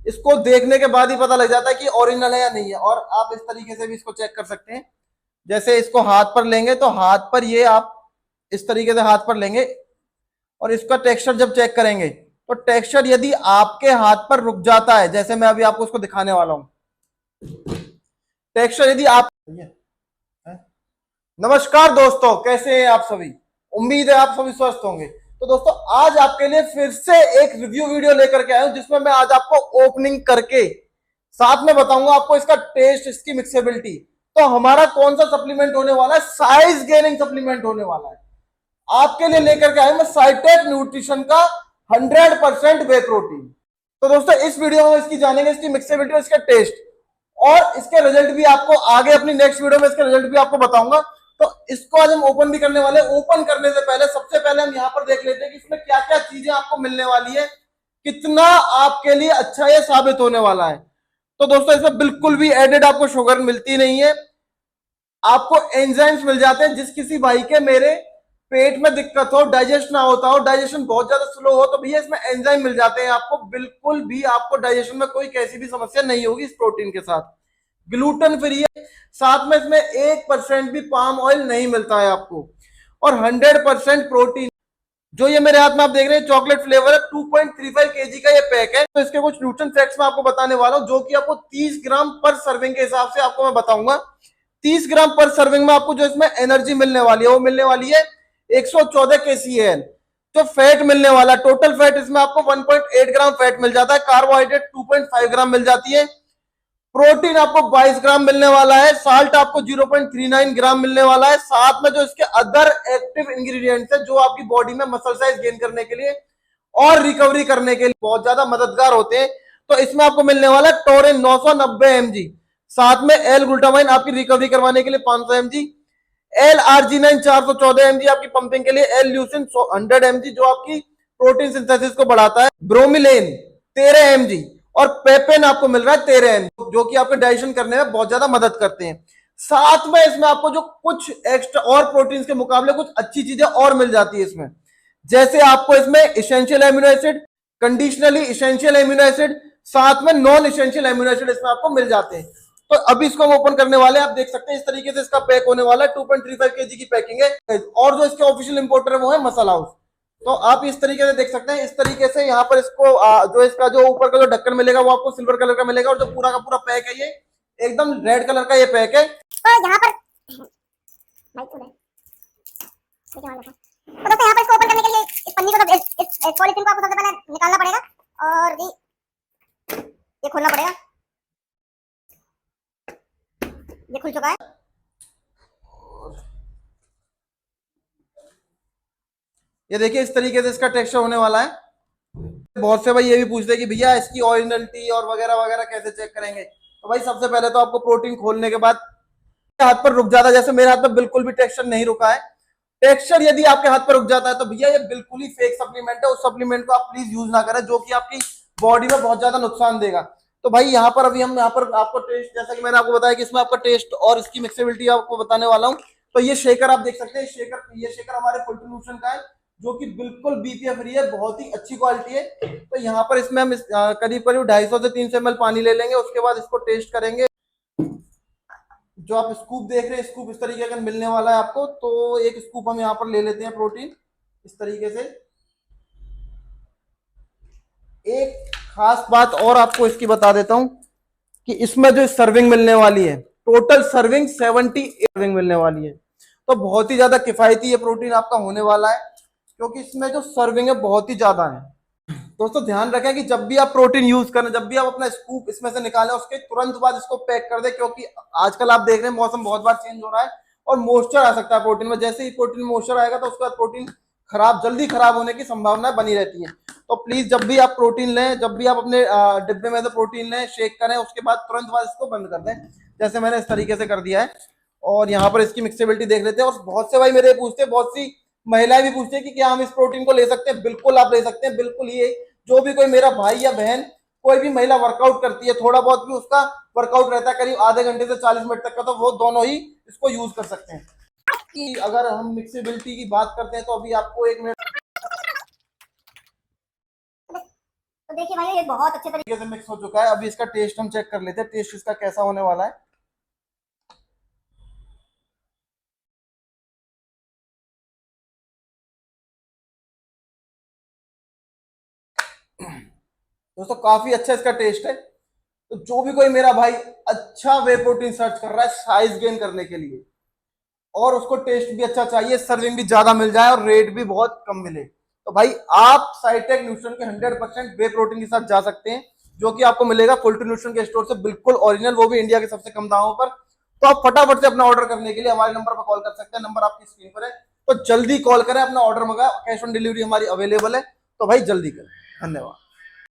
इसको देखने के बाद ही पता लग जाता है कि ओरिजिनल है या नहीं है। और आप इस तरीके से भी इसको चेक कर सकते हैं। जैसे इसको हाथ पर लेंगे तो हाथ पर ये आप इस तरीके से हाथ पर लेंगे और इसका टेक्सचर जब चेक करेंगे तो टेक्सचर यदि आपके हाथ पर रुक जाता है, जैसे मैं अभी आपको उसको दिखाने वाला हूं, टेक्सचर यदि आप, नमस्कार दोस्तों, कैसे हैं आप सभी। उम्मीद है आप सभी स्वस्थ होंगे। तो दोस्तों आज आपके लिए फिर से एक रिव्यू वीडियो लेकर के आया हूं, जिसमें मैं आज आपको ओपनिंग करके साथ में बताऊंगा आपको इसका टेस्ट, इसकी मिक्सेबिलिटी। तो हमारा कौन सा सप्लीमेंट होने वाला है, साइज गेनिंग सप्लीमेंट होने वाला है। आपके लिए लेकर के आए मैं साइटेक न्यूट्रिशन का 100% वे प्रोटीन। तो दोस्तों इस वीडियो में इसकी जानेंगे, इसकी मिक्सेबिलिटी और इसका टेस्ट, और इसके रिजल्ट भी आपको आगे अपनी नेक्स्ट वीडियो में इसके रिजल्ट भी आपको बताऊंगा। तो इसको आज हम ओपन भी करने वाले हैं। ओपन करने से पहले सबसे पहले हम यहाँ पर देख लेते हैं कि इसमें क्या क्या चीजें आपको मिलने वाली है, कितना आपके लिए अच्छा ये साबित होने वाला है। तो दोस्तों इसमें बिल्कुल भी एडेड आपको शुगर मिलती नहीं है। आपको एंजाइम्स मिल जाते हैं। जिस किसी भाई के मेरे पेट में दिक्कत हो, डाइजेस्ट ना होता हो, डाइजेशन बहुत ज्यादा स्लो हो, तो भैया इसमें एंजाइम मिल जाते हैं आपको। बिल्कुल भी आपको डाइजेशन में कोई कैसी भी समस्या नहीं होगी इस प्रोटीन के साथ। ग्लूटेन फ्री है, साथ में इसमें 1% भी पाम ऑयल नहीं मिलता है आपको, और 100% प्रोटीन। जो ये मेरे हाथ में आप देख रहे हैं चॉकलेट फ्लेवर है, 2.35 केजी का ये पैक है। तो इसके कुछ न्यूट्रिशन फैक्ट्स मैं आपको बताने वाला हूं, जो कि आपको 30 ग्राम पर सर्विंग के हिसाब से आपको मैं बताऊंगा। 30 ग्राम पर सर्विंग में आपको जो इसमें एनर्जी मिलने वाली है वो मिलने वाली है 114 KCAL। जो फैट मिलने वाला, टोटल फैट इसमें आपको 1.8 ग्राम फैट मिल जाता है। कार्बोहाइड्रेट 2.5 ग्राम मिल जाती है। प्रोटीन आपको 22 ग्राम मिलने वाला है। साल्ट आपको 0.39 ग्राम मिलने वाला है। साथ में जो इसके अदर एक्टिव इंग्रेडिएंट्स है, जो आपकी बॉडी में मसल साइज गेन करने के लिए और रिकवरी करने के लिए बहुत ज्यादा मददगार होते हैं। तो इसमें आपको मिलने वाला है टोरिन 990 mg, साथ में एल ग्लूटामाइन आपकी रिकवरी करवाने के लिए 500 mg, एल आर्जिनाइन 414 mg आपकी पंपिंग के लिए, एल ल्यूसिन 100 mg जो आपकी प्रोटीन सिंथेसिस को बढ़ाता है, ब्रोमिलेन 13 mg, और पेपेन आपको मिल रहा है 13 mg, जो कि आपके डाइजेशन करने में बहुत ज्यादा मदद करते हैं। साथ में इसमें आपको जो कुछ एक्स्ट्रा और प्रोटीन के मुकाबले कुछ अच्छी चीजें और मिल जाती है इसमें। जैसे आपको इसमें essential amino acid, conditionally essential amino acid, साथ में नॉन इसेंशियल एमिनो एसिड इसमें आपको मिल जाते हैं। तो अभी इसको हम ओपन करने वाले हैं। आप देख सकते हैं इस तरीके से इसका पैक होने वाला है। 2.35 केजी की पैकिंग है, और जो इसके ऑफिशियल इंपोर्टर है वो है मसल हाउस। तो आप इस तरीके से देख सकते हैं। इस तरीके से यहाँ पर इसको जो इसका जो ऊपर का जो ढक्कन मिलेगा वो आपको सिल्वर कलर का मिलेगा, और जो पूरा का पूरा पैक है ये एकदम रेड कलर का ये पैक है। तो यहाँ पर तो दोस्तों यहाँ पर इसको ओपन करने के लिए इस पन्नी को, इस पॉलीथीन को आपको सबसे पहले निकालना पड़ेगा, और ये खोलना पड़ेगा। ये खुल चुका है। ये देखिए इस तरीके से इसका टेक्सचर होने वाला है। बहुत से भाई ये भी पूछते हैं कि भैया इसकी ओरिजिनलिटी और वगैरह वगैरह कैसे चेक करेंगे। तो भाई सबसे पहले तो आपको प्रोटीन खोलने के बाद हाथ पर रुक जाता है, जैसे मेरे हाथ में बिल्कुल भी टेक्सचर नहीं रुका है। टेक्सचर यदि आपके हाथ पर रुक जाता है तो भैया ये बिल्कुल ही फेक सप्लीमेंट है। उस सप्लीमेंट को आप प्लीज यूज ना करें, जो कि आपकी बॉडी में बहुत ज्यादा नुकसान देगा। तो भाई यहाँ पर अभी हम यहाँ पर आपको टेस्ट, जैसा कि मैंने आपको बताया कि इसमें आपका टेस्ट और इसकी मिक्सेबिलिटी आपको बताने वाला हूँ। तो ये शेकर आप देख सकते हैं, ये शेकर हमारे फुल न्यूट्रिशन का है, जो कि बिल्कुल बीपीए फ्री है, बहुत ही अच्छी क्वालिटी है। तो यहाँ पर इसमें हम करीब करीब 250 से 300 ml पानी ले लेंगे, उसके बाद इसको टेस्ट करेंगे। जो आप स्कूप देख रहे हैं, स्कूप इस तरीके का मिलने वाला है आपको। तो एक स्कूप हम यहाँ पर ले लेते हैं प्रोटीन इस तरीके से। एक खास बात और आपको इसकी बता देता हूं कि इसमें जो सर्विंग मिलने वाली है, टोटल सर्विंग 78 सर्विंग मिलने वाली है। तो बहुत ही ज्यादा किफायती ये प्रोटीन आपका होने वाला है, क्योंकि इसमें जो सर्विंग है बहुत ही ज्यादा है। दोस्तों ध्यान रखें कि जब भी आप प्रोटीन यूज करें, जब भी आप अपना स्कूप इसमें से निकालें, उसके तुरंत बाद इसको पैक कर दें, क्योंकि आजकल आप देख रहे हैं मौसम बहुत बार चेंज हो रहा है और मॉइस्चर आ सकता है प्रोटीन में। जैसे ही प्रोटीन में मॉइस्चर आएगा तो उसके बाद प्रोटीन जल्दी खराब होने की संभावना बनी रहती है। तो प्लीज जब भी आप प्रोटीन लें, जब भी आप अपने डिब्बे में से प्रोटीन लें, शेक करें, उसके बाद तुरंत बाद इसको बंद कर दें, जैसे मैंने इस तरीके से कर दिया है। और यहाँ पर इसकी मिक्सेबिलिटी देख लेते हैं। और बहुत से भाई मेरे पूछते हैं, बहुत सी महिलाएं भी पूछती है कि क्या हम इस प्रोटीन को ले सकते हैं। बिल्कुल आप ले सकते हैं, बिल्कुल। ये जो भी कोई मेरा भाई या बहन, कोई भी महिला वर्कआउट करती है, थोड़ा बहुत भी उसका वर्कआउट रहता है करीब आधे घंटे से 40 मिनट तक का, तो वो दोनों ही इसको यूज कर सकते हैं। कि अगर हम मिक्सेबिलिटी की बात करते हैं तो अभी आपको 1 मिनट तो देखिए भाई ये बहुत अच्छे तरीके से मिक्स हो चुका है। अभी इसका टेस्ट हम चेक कर लेते हैं, टेस्ट इसका कैसा होने वाला है। दोस्तों काफी अच्छा इसका टेस्ट है। तो जो भी कोई मेरा भाई अच्छा वे प्रोटीन सर्च कर रहा है साइज गेन करने के लिए, और उसको टेस्ट भी अच्छा चाहिए, सर्विंग भी ज्यादा मिल जाए और रेट भी बहुत कम मिले, तो भाई आप साइटेक न्यूट्रिशन के 100% वे प्रोटीन के साथ जा सकते हैं, जो कि आपको मिलेगा फुल टू न्यूट्रिशन के स्टोर से बिल्कुल ओरिजिनल, वो भी इंडिया के सबसे कम दामों पर। तो आप फटाफट से अपना ऑर्डर करने के लिए हमारे नंबर पर कॉल कर सकते हैं, नंबर आपकी स्क्रीन पर है। तो जल्दी कॉल करें, अपना ऑर्डर मंगाए, कैश ऑन डिलीवरी हमारी अवेलेबल है। तो भाई जल्दी करें। धन्यवाद।